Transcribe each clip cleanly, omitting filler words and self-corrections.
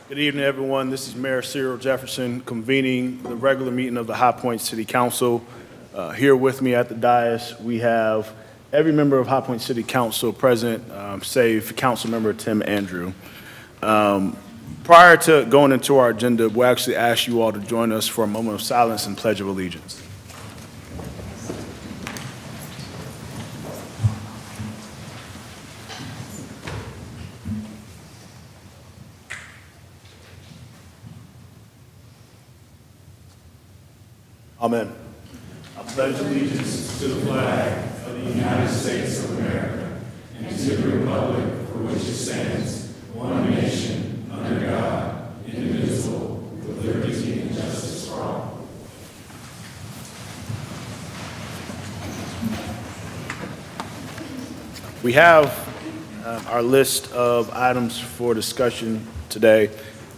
Good evening, everyone. This is Mayor Cyril Jefferson convening the regular meeting of the High Point City Council. Here with me at the dais, we have every member of High Point City Council present, save Councilmember Tim Andrew. Prior to going into our agenda, we'll actually ask you all to join us for a moment of silence and Pledge of Allegiance. Amen. I pledge allegiance to the flag of the United States of America and to the republic for which it stands, one nation, under God, indivisible, with liberty and justice for all. We have our list of items for discussion today,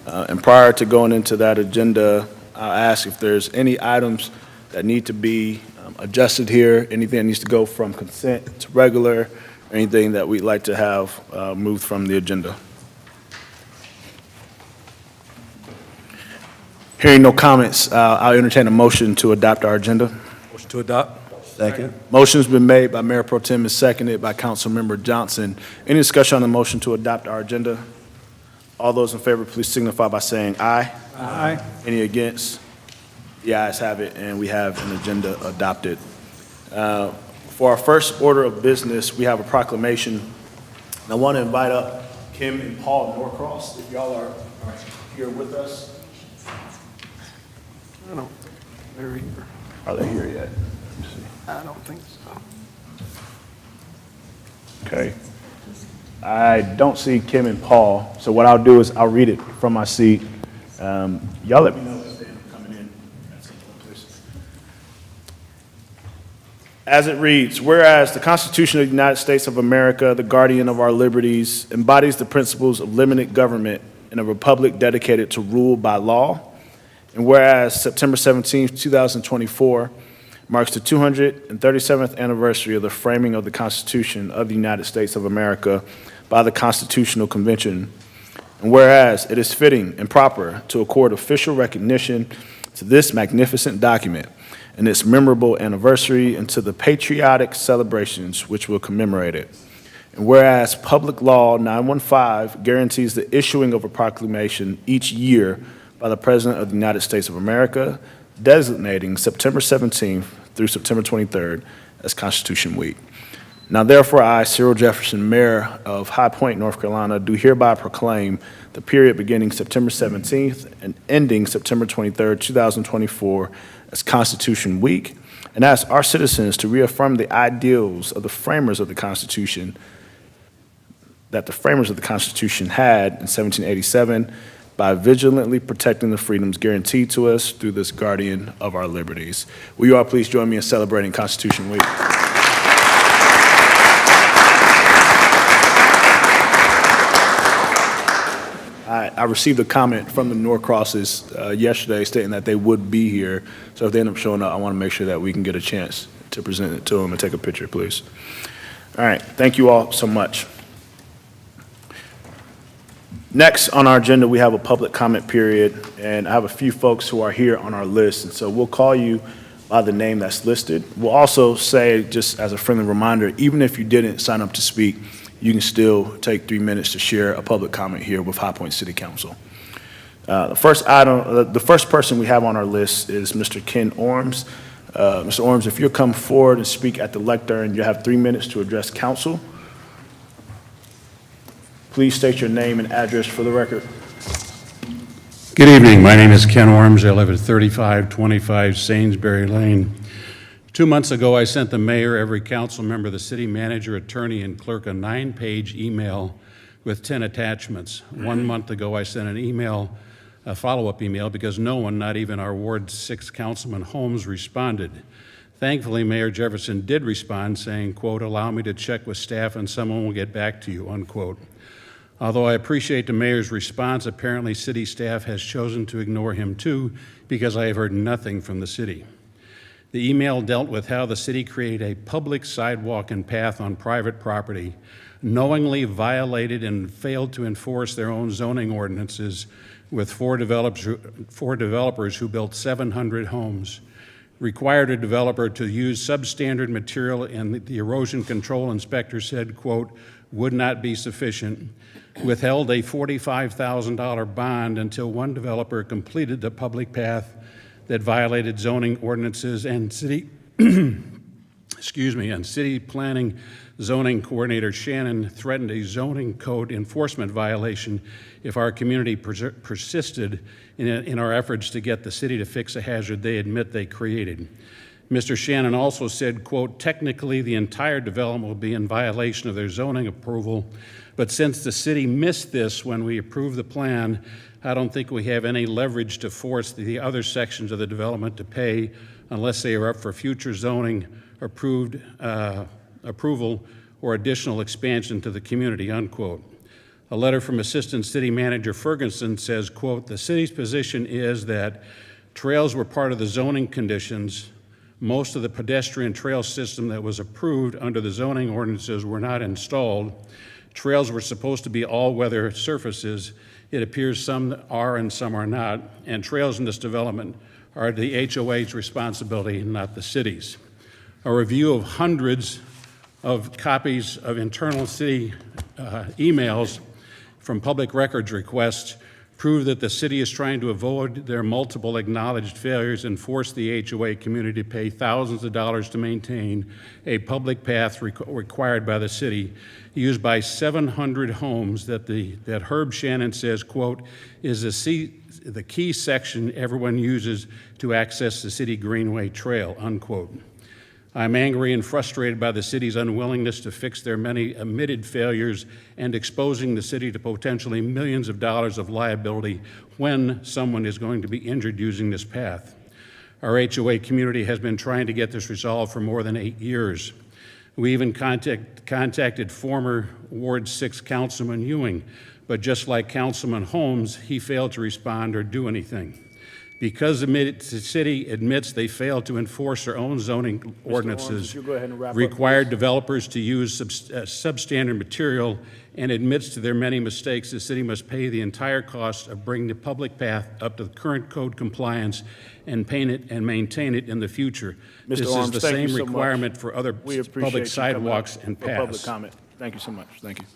and prior to going into that agenda, I'll ask if there's any items that need to be adjusted here, anything that needs to go from consent to regular, or anything that we'd like to have moved from the agenda. Hearing no comments, I'll entertain a motion to adopt our agenda. Motion to adopt. Second. Motion's been made by Mayor Pro Tem and seconded by Councilmember Johnson. Any discussion on the motion to adopt our agenda? All those in favor, please signify by saying aye. Aye. Any against? The ayes have it, and we have an agenda adopted. For our first order of business, we have a proclamation. I want to invite up Kim and Paul Norcross, if y'all are here with us. I don't, they're here. Are they here yet? Let me see. I don't think so. Okay. I don't see Kim and Paul, so what I'll do is I'll read it from my seat. Y'all let me know if they're coming in at some point, please. As it reads, whereas the Constitution of the United States of America, the guardian of our liberties, embodies the principles of limited government in a republic dedicated to rule by law, and whereas September 17, 2024 marks the 237th anniversary of the framing of the Constitution of the United States of America by the Constitutional Convention. And whereas it is fitting and proper to accord official recognition to this magnificent document and its memorable anniversary and to the patriotic celebrations which will commemorate it. And whereas Public Law 915 guarantees the issuing of a proclamation each year by the President of the United States of America, designating September 17th through September 23rd as Constitution Week. Now therefore I, Cyril Jefferson, Mayor of High Point, North Carolina, do hereby proclaim the period beginning September 17th and ending September 23rd, 2024 as Constitution Week, and ask our citizens to reaffirm the ideals of the framers of the Constitution that the framers of the Constitution had in 1787 by vigilantly protecting the freedoms guaranteed to us through this guardian of our liberties. Will you all please join me in celebrating Constitution Week? I received a comment from the Norcrosses yesterday stating that they would be here. So if they end up showing up, I want to make sure that we can get a chance to present it to them and take a picture, please. All right, thank you all so much. Next on our agenda, we have a public comment period, and I have a few folks who are here on our list, and so we'll call you by the name that's listed. We'll also say, just as a friendly reminder, even if you didn't sign up to speak, you can still take 3 minutes to share a public comment here with High Point City Council. The first person we have on our list is Mr. Ken Orms. Mr. Orms, if you'll come forward and speak at the lectern, you have 3 minutes to address council. Please state your name and address for the record. Good evening. My name is Ken Orms. I live at 3525 Sainsbury Lane. 2 months ago, I sent the mayor, every council member, the city manager, attorney, and clerk a 9-page email with 10 attachments. 1 month ago, I sent an email, a follow-up email, because no one, not even our Ward 6 Councilman Holmes, responded. Thankfully, Mayor Jefferson did respond, saying, quote, "Allow me to check with staff and someone will get back to you," unquote. Although I appreciate the mayor's response, apparently city staff has chosen to ignore him too, because I have heard nothing from the city. The email dealt with how the city created a public sidewalk and path on private property, knowingly violated and failed to enforce their own zoning ordinances, with four developers who built 700 homes, required a developer to use substandard material, and the erosion control inspector said, quote, would not be sufficient, withheld a $45,000 bond until one developer completed the public path that violated zoning ordinances, and city planning zoning coordinator Shannon threatened a zoning code enforcement violation if our community persisted in our efforts to get the city to fix a hazard they admit they created. Mr. Shannon also said, quote, technically the entire development will be in violation of their zoning approval, but since the city missed this when we approved the plan, I don't think we have any leverage to force the other sections of the development to pay unless they are up for future zoning approval or additional expansion to the community, unquote. A letter from Assistant City Manager Ferguson says, quote, the city's position is that trails were part of the zoning conditions. Most of the pedestrian trail system that was approved under the zoning ordinances were not installed. Trails were supposed to be all-weather surfaces. It appears some are and some are not, and trails in this development are the HOA's responsibility, not the city's. A review of hundreds of copies of internal city emails from public records requests prove that the city is trying to avoid their multiple acknowledged failures and force the HOA community to pay thousands of dollars to maintain a public path required by the city, used by 700 homes that Herb Shannon says, quote, is the key section everyone uses to access the city Greenway Trail, unquote. I'm angry and frustrated by the city's unwillingness to fix their many admitted failures and exposing the city to potentially millions of dollars of liability when someone is going to be injured using this path. Our HOA community has been trying to get this resolved for more than 8 years. We even contacted former Ward 6 Councilman Ewing, but just like Councilman Holmes, he failed to respond or do anything. Because the city admits they failed to enforce their own zoning ordinances, required developers to use substandard material, and admits to their many mistakes, the city must pay the entire cost of bringing the public path up to the current code compliance and maintain it in the future. This is the same requirement for other public sidewalks and paths. Public comment. Thank you so much. Thank you.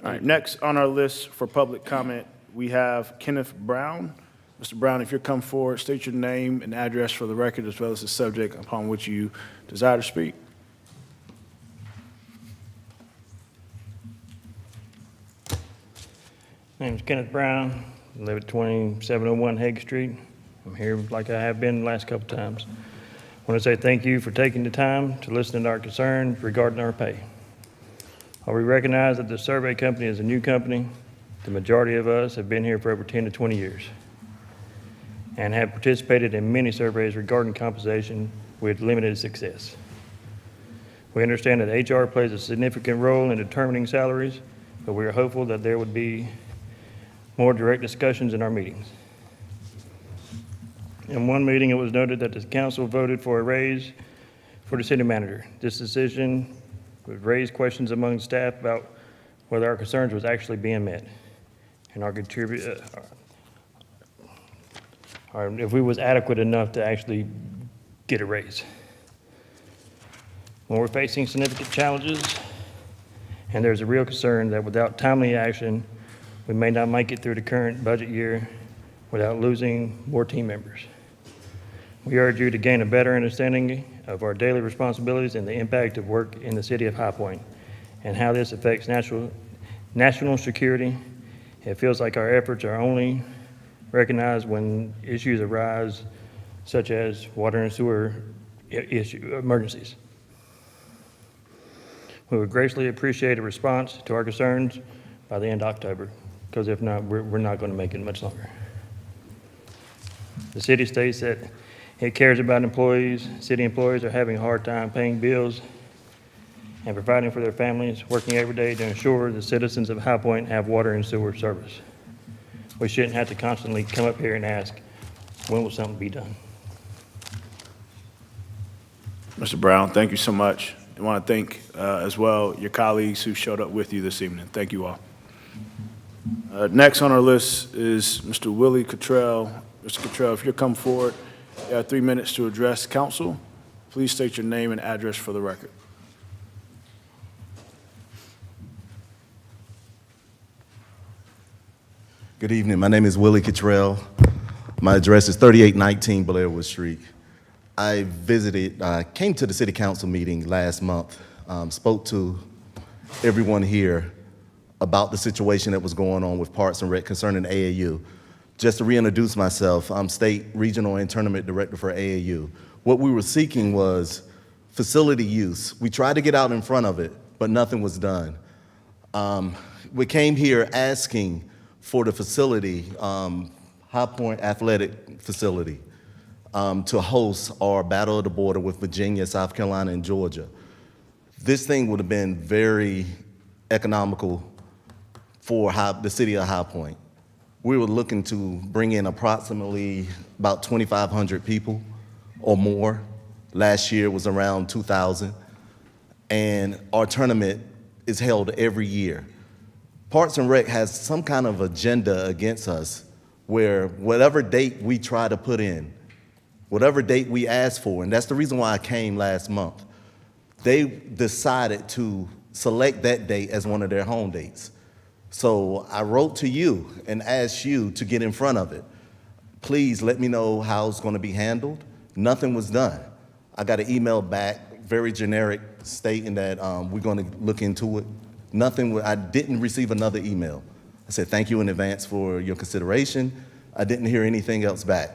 All right, next on our list for public comment, we have Kenneth Brown. Mr. Brown, if you'll come forward, state your name and address for the record, as well as the subject upon which you desire to speak. My name is Kenneth Brown. I live at 2701 Hague Street. I'm here like I have been the last couple times. I want to say thank you for taking the time to listen to our concerns regarding our pay. While we recognize that the survey company is a new company, the majority of us have been here for over 10 to 20 years and have participated in many surveys regarding compensation with limited success. We understand that HR plays a significant role in determining salaries, but we are hopeful that there would be more direct discussions in our meetings. In one meeting, it was noted that the council voted for a raise for the city manager. This decision would raise questions among staff about whether our concerns was actually being met and or if we was adequate enough to actually get a raise. When we're facing significant challenges, and there's a real concern that without timely action, we may not make it through the current budget year without losing more team members. We urge you to gain a better understanding of our daily responsibilities and the impact of work in the city of High Point and how this affects national security. It feels like our efforts are only recognized when issues arise, such as water and sewer emergencies. We would greatly appreciate a response to our concerns by the end of October, because if not, we're not going to make it much longer. The city states that it cares about employees. City employees are having a hard time paying bills and providing for their families, working every day to ensure the citizens of High Point have water and sewer service. We shouldn't have to constantly come up here and ask, when will something be done? Mr. Brown, thank you so much. I want to thank as well your colleagues who showed up with you this evening. Thank you all. Next on our list is Mr. Willie Cottrell. Mr. Cottrell, if you'll come forward, you have 3 minutes to address council. Please state your name and address for the record. Good evening. My name is Willie Cottrell. My address is 3819 Blairwood Street. I came to the city council meeting last month, spoke to everyone here about the situation that was going on with Parks and Rec concerning AAU. Just to reintroduce myself, I'm State Regional and Tournament Director for AAU. What we were seeking was facility use. We tried to get out in front of it, but nothing was done. We came here asking for the facility, High Point Athletic Facility, to host our Battle of the Border with Virginia, South Carolina, and Georgia. This thing would have been very economical for the city of High Point. We were looking to bring in approximately about 2,500 people or more. Last year was around 2,000. And our tournament is held every year. Parks and Rec has some kind of agenda against us where whatever date we try to put in, whatever date we ask for, and that's the reason why I came last month, they decided to select that date as one of their home dates. So I wrote to you and asked you to get in front of it. Please let me know how it's going to be handled. Nothing was done. I got an email back, very generic, stating that we're going to look into it. I didn't receive another email. I said, thank you in advance for your consideration. I didn't hear anything else back.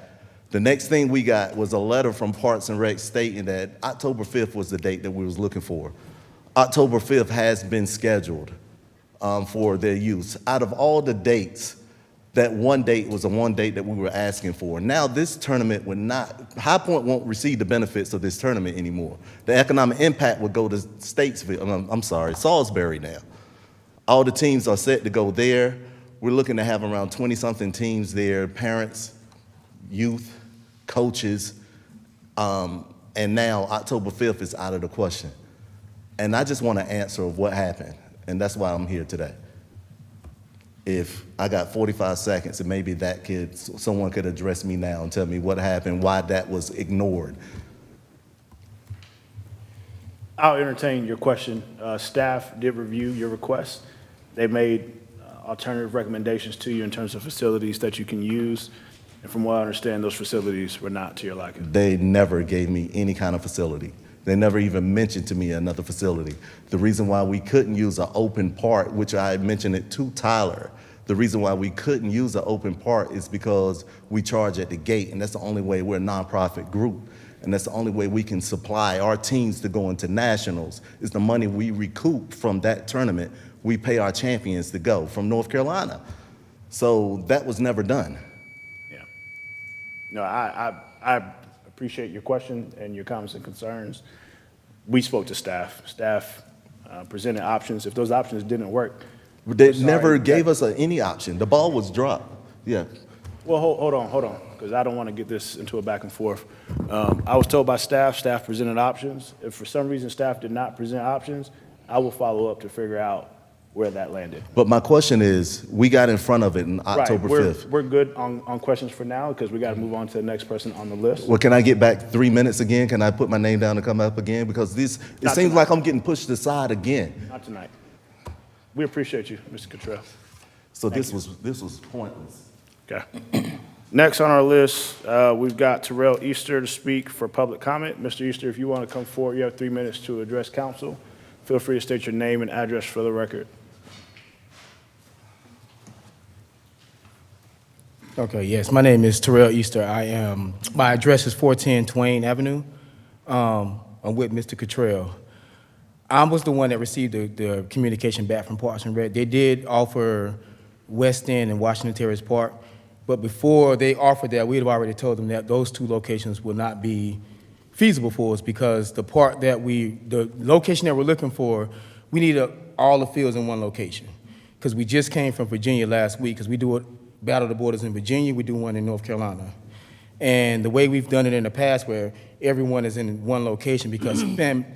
The next thing we got was a letter from Parks and Rec stating that October 5th was the date that we was looking for. October 5th has been scheduled for their use. Out of all the dates, that one date was the one date that we were asking for. Now this tournament would not, High Point won't receive the benefits of this tournament anymore. The economic impact would go to Salisbury now. All the teams are set to go there. We're looking to have around 20-something teams there, parents, youth, coaches, and now October 5th is out of the question. And I just want an answer of what happened, and that's why I'm here today. If I got 45 seconds, and maybe someone could address me now and tell me what happened, why that was ignored. I'll entertain your question. Staff did review your request. They made alternative recommendations to you in terms of facilities that you can use. And from what I understand, those facilities were not to your liking. They never gave me any kind of facility. They never even mentioned to me another facility. The reason why we couldn't use an open part, which I mentioned it to Tyler, the reason why we couldn't use an open part is because we charge at the gate, and that's the only way. We're a nonprofit group, and that's the only way we can supply our teams to go into nationals is the money we recoup from that tournament. We pay our champions to go from North Carolina. So that was never done. Yeah. No, I appreciate your question and your comments and concerns. We spoke to staff. Staff presented options. If those options didn't work, They never gave us any option. The ball was dropped. Yeah. well, hold on, because I don't want to get this into a back and forth. I was told by staff presented options. If for some reason staff did not present options, I will follow up to figure out where that landed. But my question is, we got in front of it on October Right, 5th. we're good on questions for now because we got to move on to the next person on the list. Well, can I get back 3 minutes again? Can I put my name down and come up again? Because it Not seems tonight. like I'm getting pushed aside again. Not tonight. We appreciate you, Mr. Cottrell. So this was pointless. Okay. Next on our list, we've got Terrell Easter to speak for public comment. Mr. Easter, if you want to come forward, you have 3 minutes to address council. Feel free to state your name and address for the record. Okay, yes, my name is Terrell Easter. My address is 410 Twain Avenue. I'm with Mr. Cottrell. I was the one that received the communication back from Parks and Rec. They did offer West End and Washington Terrace Park, but before they offered that, we had already told them that those two locations would not be feasible for us because the location that we're looking for, we need all the fields in one location. Because we just came from Virginia last week, because we do it Battle of the Borders in Virginia, we do one in North Carolina. And the way we've done it in the past where everyone is in one location because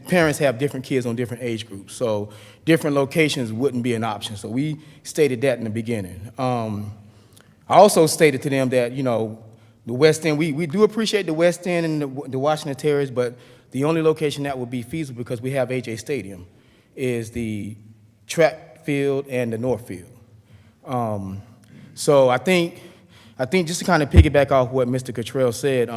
parents have different kids on different age groups. So different locations wouldn't be an option. So we stated that in the beginning. I also stated to them that, you know, the West End, we do appreciate the West End and the Washington Terrace, but the only location that would be feasible because we have AJ Stadium is the track field and the North Field. So I think just to kind of piggyback off what Mr. Cottrell said,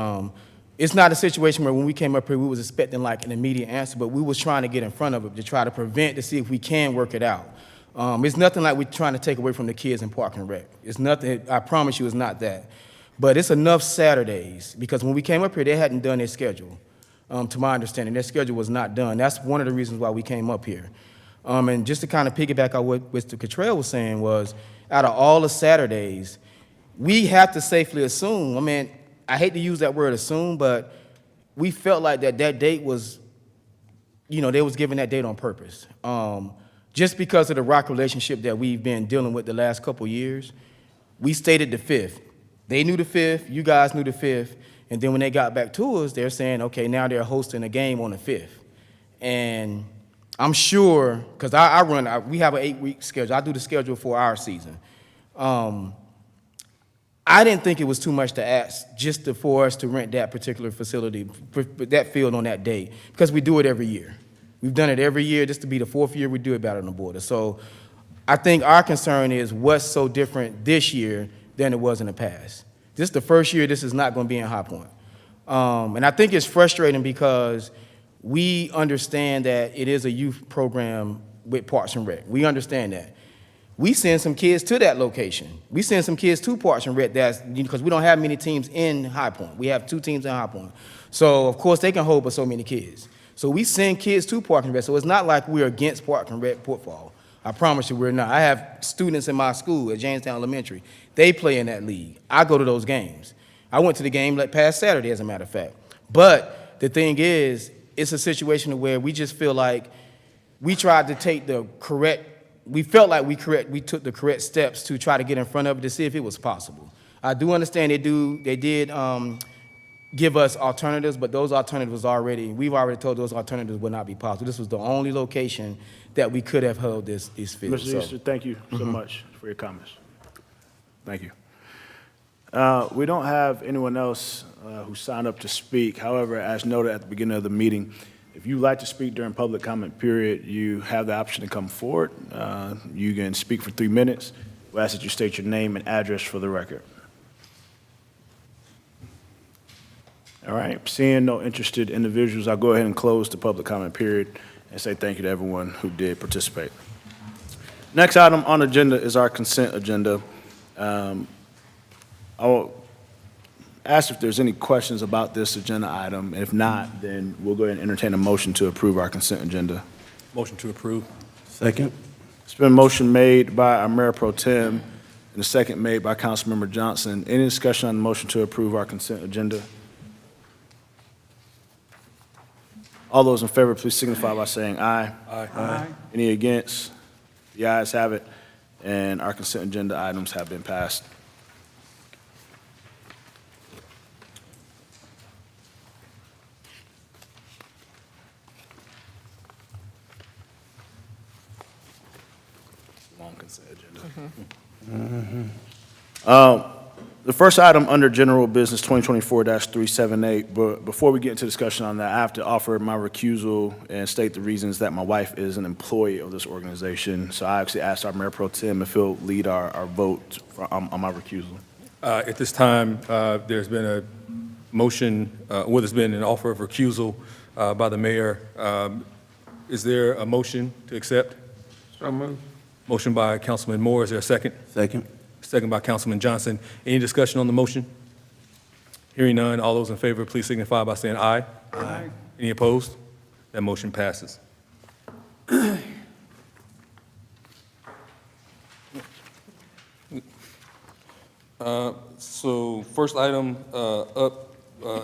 it's not a situation where when we came up here, we was expecting like an immediate answer, but we was trying to get in front of it to try to prevent, to see if we can work it out. It's nothing like we're trying to take away from the kids in Park and Rec. It's nothing, I promise you it's not that. But it's enough Saturdays, because when we came up here, they hadn't done their schedule. To my understanding, their schedule was not done. That's one of the reasons why we came up here. And just to kind of piggyback on what Mr. Cottrell was saying was, out of all the Saturdays, we have to safely assume, I mean, I hate to use that word assume, but we felt like that date was, you know, they was giving that date on purpose. Just because of the rock relationship that we've been dealing with the last couple years, we stated the 5th. They knew the 5th, you guys knew the 5th, and then when they got back to us, they're saying, okay, now they're hosting a game on the 5th. And I'm sure, because we have an 8-week schedule. I do the schedule for our season. I didn't think it was too much to ask just for us to rent that particular facility, that field on that day, because we do it every year. We've done it every year. This to be the 4th year we do it Battle on the Border. So I think our concern is what's so different this year than it was in the past. This is the first year this is not going to be in High Point. And I think it's frustrating because we understand that it is a youth program with Parks and Rec. We understand that. We send some kids to that location. We send some kids to Parks and Rec because we don't have many teams in High Point. We have 2 teams in High Point. So, of course, they can hold but so many kids. So we send kids to Park and Rec. So it's not like we're against Park and Rec football. I promise you we're not. I have students in my school at Jamestown Elementary. They play in that league. I go to those games. I went to the game past Saturday, as a matter of fact. But the thing is, it's a situation where we just feel like we tried to take we felt like we took the correct steps to try to get in front of it to see if it was possible. I do understand they did give us alternatives, but those alternatives we've already told those alternatives would not be possible. This was the only location that we could have held these fields. Mr. Easter, thank you so much for your comments. Thank you. We don't have anyone else who signed up to speak. However, as noted at the beginning of the meeting, if you'd like to speak during public comment period, you have the option to come forward. You can speak for 3 minutes. We ask that you state your name and address for the record. All right, seeing no interested individuals, I'll go ahead and close the public comment period and say thank you to everyone who did participate. Next item on the agenda is our consent agenda. I will ask if there's any questions about this agenda item. If not, then we'll go ahead and entertain a motion to approve our consent agenda. Motion to approve. Second. It's been a motion made by our Mayor Pro Tem and a second made by Councilmember Johnson. Any discussion on the motion to approve our consent agenda? All those in favor, please signify by saying aye. Aye. Any against? The ayes have it, and our consent agenda items have been passed. Long consent agenda. The first item under general business 2024-378, but before we get into discussion on that, I have to offer my recusal and state the reasons that my wife is an employee of this organization. So I actually asked our Mayor Pro Tem if he'll lead our vote on my recusal. At this time, there's been a motion, there's been an offer of recusal by the mayor. Is there a motion to accept? So moved. Motion by Councilman Moore. Is there a second? Second. Second by Councilman Johnson. Any discussion on the motion? Hearing none, all those in favor, please signify by saying aye. Aye. Any opposed? That motion passes. So first item up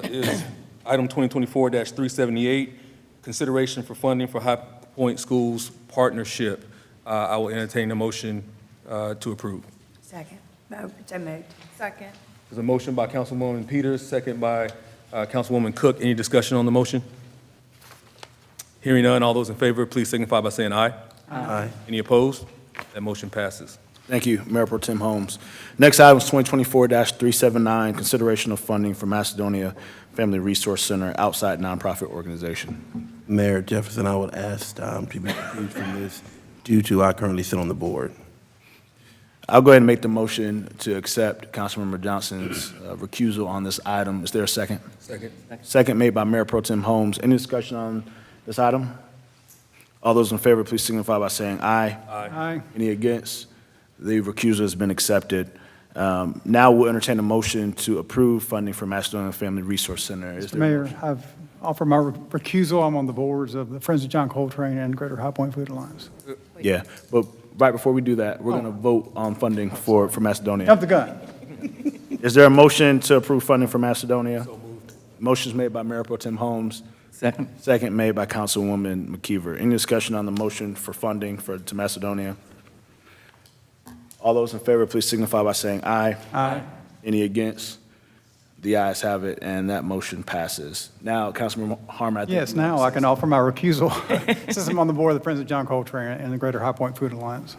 is item 2024-378, consideration for funding for High Point Schools partnership. I will entertain a motion to approve. Second. So moved. Second. There's a motion by Councilwoman Peters, second by Councilwoman Cook. Any discussion on the motion? Hearing none, all those in favor, please signify by saying aye. Aye. Any opposed? That motion passes. Thank you, Mayor Pro Tem Holmes. Next item is 2024-379, consideration of funding for Macedonia Family Resource Center outside nonprofit organization. Mayor Jefferson, I would ask to be excused from this due to I currently sit on the board. I'll go ahead and make the motion to accept Councilmember Johnson's recusal on this item. Is there a second? Second. Second made by Mayor Pro Tem Holmes. Any discussion on this item? All those in favor, please signify by saying aye. Aye. Any against? The recusal has been accepted. Now we'll entertain a motion to approve funding for Macedonia Family Resource Center. Is Mr. there a Mayor, motion? I've offered my recusal. I'm on the boards of the Friends of John Coltrane and Greater High Point Food Alliance. Yeah, but right before we do that, we're going to vote on funding for Macedonia. Jump the gun. Is there a motion to approve funding for Macedonia? So moved. Motion's made by Mayor Pro Tem Holmes. Second. Second made by Councilwoman McKeever. Any discussion on the motion for funding to Macedonia? All those in favor, please signify by saying aye. Aye. Any against? The ayes have it, and that motion passes. Now, Councilman Harmon, I think. Yes, now I can offer my recusal since I'm on the board of the Friends of John Coltrane and the Greater High Point Food Alliance.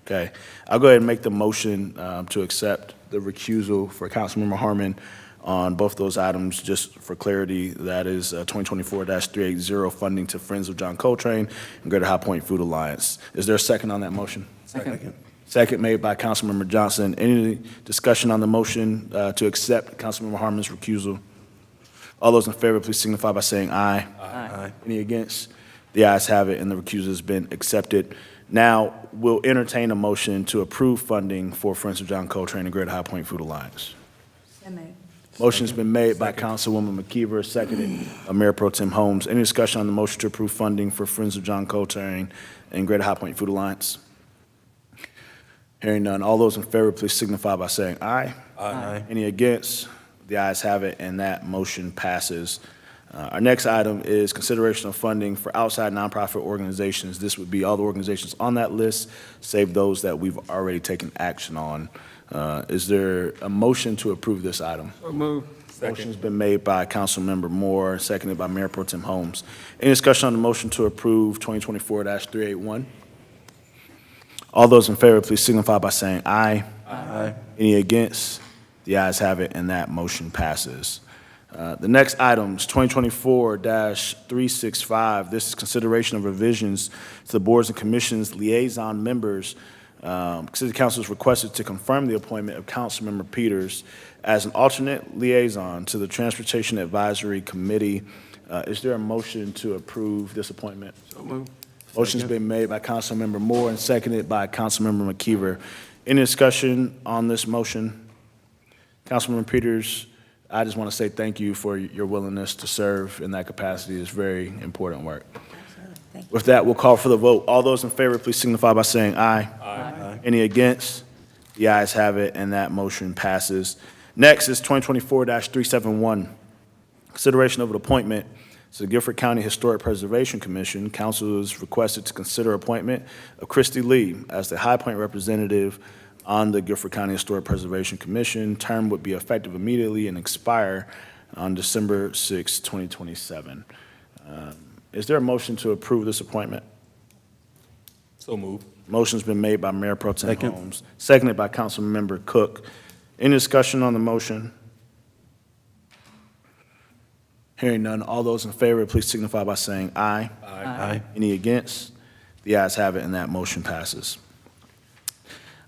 Okay. I'll go ahead and make the motion to accept the recusal for Councilmember Harmon on both those items. Just for clarity, that is 2024-380, funding to Friends of John Coltrane and Greater High Point Food Alliance. Is there a second on that motion? Second. Second made by Councilmember Johnson. Any discussion on the motion to accept Councilmember Harmon's recusal? All those in favor, please signify by saying aye. Aye. Any against? The ayes have it, and the recusal has been accepted. Now, we'll entertain a motion to approve funding for Friends of John Coltrane and Greater High Point Food Alliance. So moved. Motion's been made by Councilwoman McKeever, seconded by Mayor Pro Tem Holmes. Any discussion on the motion to approve funding for Friends of John Coltrane and Greater High Point Food Alliance? Hearing none, all those in favor, please signify by saying aye. Aye. Any against? The ayes have it, and that motion passes. Our next item is consideration of funding for outside nonprofit organizations. This would be all the organizations on that list, save those that we've already taken action on. Is there a motion to approve this item? So moved. Motion's been made by Councilmember Moore, seconded by Mayor Pro Tem Holmes. Any discussion on the motion to approve 2024-381? All those in favor, please signify by saying aye. Aye. Any against? The ayes have it, and that motion passes. The next item is 2024-365. This is consideration of revisions to the boards and commissions liaison members. City Council is requested to confirm the appointment of Councilmember Peters as an alternate liaison to the Transportation Advisory Committee. Is there a motion to approve this appointment? So moved. Motion's been made by Councilmember Moore and seconded by Councilmember McKeever. Any discussion on this motion? Councilmember Peters, I just want to say thank you for your willingness to serve in that capacity. It's very important work. Absolutely. Thank you. With that, we'll call for the vote. All those in favor, please signify by saying aye. Aye. Any against? The ayes have it, and that motion passes. Next is 2024-371, consideration of an appointment to the Guilford County Historic Preservation Commission. Council is requested to consider appointment of Christy Lee as the High Point representative on the Guilford County Historic Preservation Commission. Term would be effective immediately and expire on December 6, 2027. Is there a motion to approve this appointment? So moved. Motion's been made by Mayor Pro Tem Second. Holmes, seconded by Councilmember Cook. Any discussion on the motion? Hearing none, all those in favor, please signify by saying aye. Aye. Any against? The ayes have it, and that motion passes.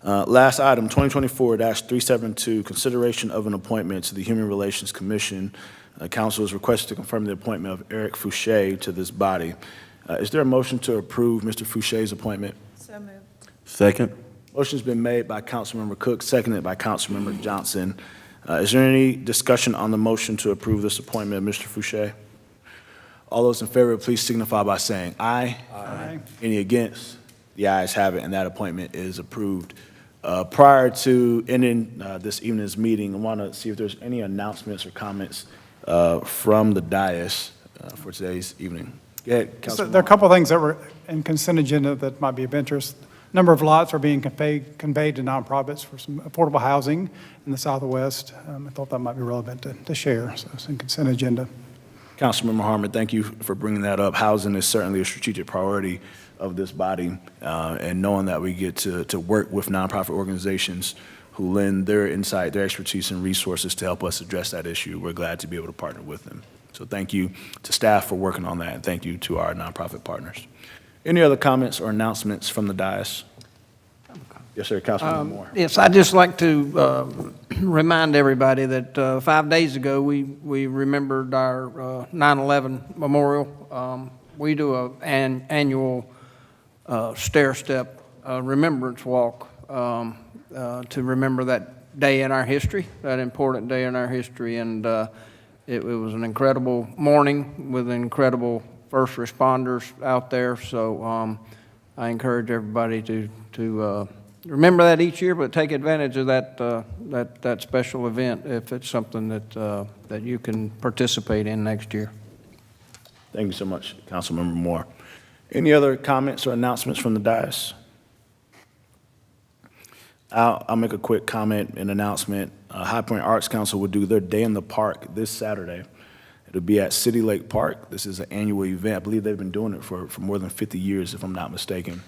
Last item, 2024-372, consideration of an appointment to the Human Relations Commission. Council is requested to confirm the appointment of Eric Fouché to this body. Is there a motion to approve Mr. Fouché's appointment? So moved. Second. Motion's been made by Councilmember Cook, seconded by Councilmember Johnson. Is there any discussion on the motion to approve this appointment of Mr. Fouché? All those in favor, please signify by saying aye. Aye. Any against? The ayes have it, and that appointment is approved. Prior to ending this evening's meeting, I want to see if there's any announcements or comments from the dais for today's evening. Go ahead, So Councilman. there are a couple of things that were in consent agenda that might be of interest. number of lots are being conveyed to nonprofits for some affordable housing in the Southwest. I thought that might be relevant to share, so it's in consent agenda. Councilmember Harmon, thank you for bringing that up. Housing is certainly a strategic priority of this body, and knowing that we get to work with nonprofit organizations who lend their insight, their expertise, and resources to help us address that issue, we're glad to be able to partner with them. So thank you to staff for working on that, and thank you to our nonprofit partners. Any other comments or announcements from the dais? Yes, sir, Councilmember Moore. Yes, I'd just like to remind everybody that 5 days ago, we remembered our 9/11 memorial. We do an annual stair-step remembrance walk to remember that day in our history, that important day in our history. And it was an incredible morning with incredible first responders out there. So I encourage everybody to remember that each year, but take advantage of that special event if it's something that you can participate in next year. Thank you so much, Councilmember Moore. Any other comments or announcements from the dais? I'll make a quick comment and announcement. High Point Arts Council will do their Day in the Park this Saturday. It'll be at City Lake Park. This is an annual event. I believe they've been doing it for more than 50 years, if I'm not mistaken.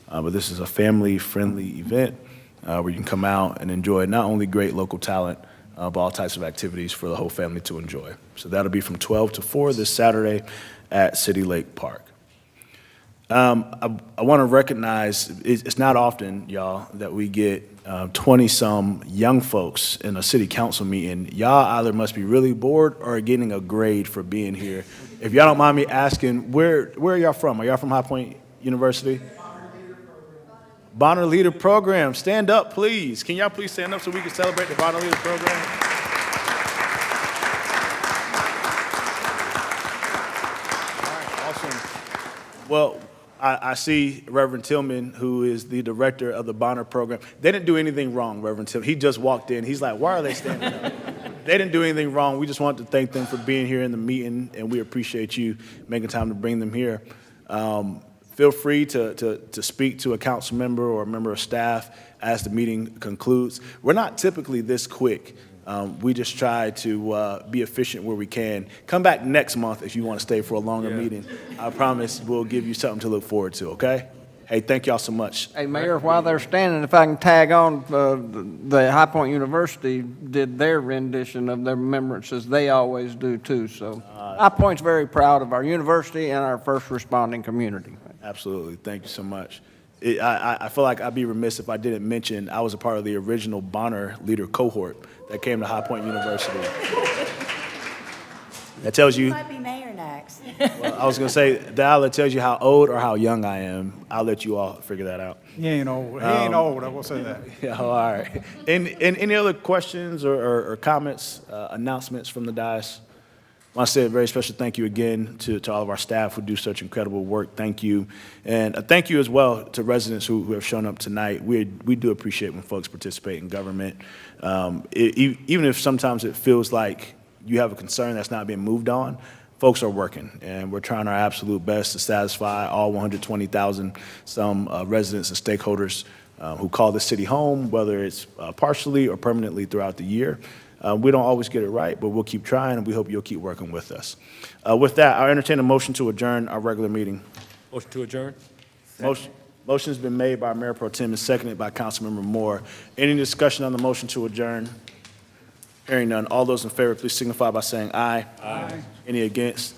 But this is a family-friendly event where you can come out and enjoy not only great local talent, but all types of activities for the whole family to enjoy. So that'll be from 12 to 4 this Saturday at City Lake Park. I want to recognize, it's not often, y'all, that we get 20-some young folks in a city council meeting. Y'all either must be really bored or getting a grade for being here. If y'all don't mind me asking, where are y'all from? Are y'all from High Point University? Bonner Leader Program. Stand up, please. Can y'all please stand up so we can celebrate the Bonner Leader Program? All right, awesome. Well, I see Reverend Tillman, who is the director of the Bonner Program. They didn't do anything wrong, Reverend Tillman. He just walked in. He's like, why are they standing up? They didn't do anything wrong. We just wanted to thank them for being here in the meeting, and we appreciate you making time to bring them here. Feel free to speak to a council member or a member of staff as the meeting concludes. We're not typically this quick. We just try to be efficient where we can. Come back next month if you want to stay for a longer meeting. I promise we'll give you something to look forward to, okay? Hey, thank y'all so much. Hey, Mayor, while they're standing, if I can tag on, the High Point University did their rendition of their remembrances. They always do, too. So High Point's very proud of our university and our first responding community. Absolutely. Thank you so much. I feel like I'd be remiss if I didn't mention I was a part of the original Bonner Leader cohort that came to High Point University. That tells you, Might be mayor next. well, I was going to say, that either tells you how old or how young I am. I'll let you all figure that out. He ain't old. He ain't old, I will say that. Yeah, all right. And any other questions or comments, announcements from the dais? I want to say a very special thank you again to all of our staff who do such incredible work. Thank you. And a thank you as well to residents who have shown up tonight. We do appreciate when folks participate in government. Even if sometimes it feels like you have a concern that's not being moved on, folks are working, and we're trying our absolute best to satisfy all 120,000 some residents and stakeholders who call the city home, whether it's partially or permanently throughout the year. We don't always get it right, but we'll keep trying, and we hope you'll keep working with us. With that, I'll entertain a motion to adjourn our regular meeting. Motion to adjourn? Motion's been made by Mayor Pro Tem and seconded by Councilmember Moore. Any discussion on the motion to adjourn? Hearing none. All those in favor, please signify by saying aye. Aye. Any against?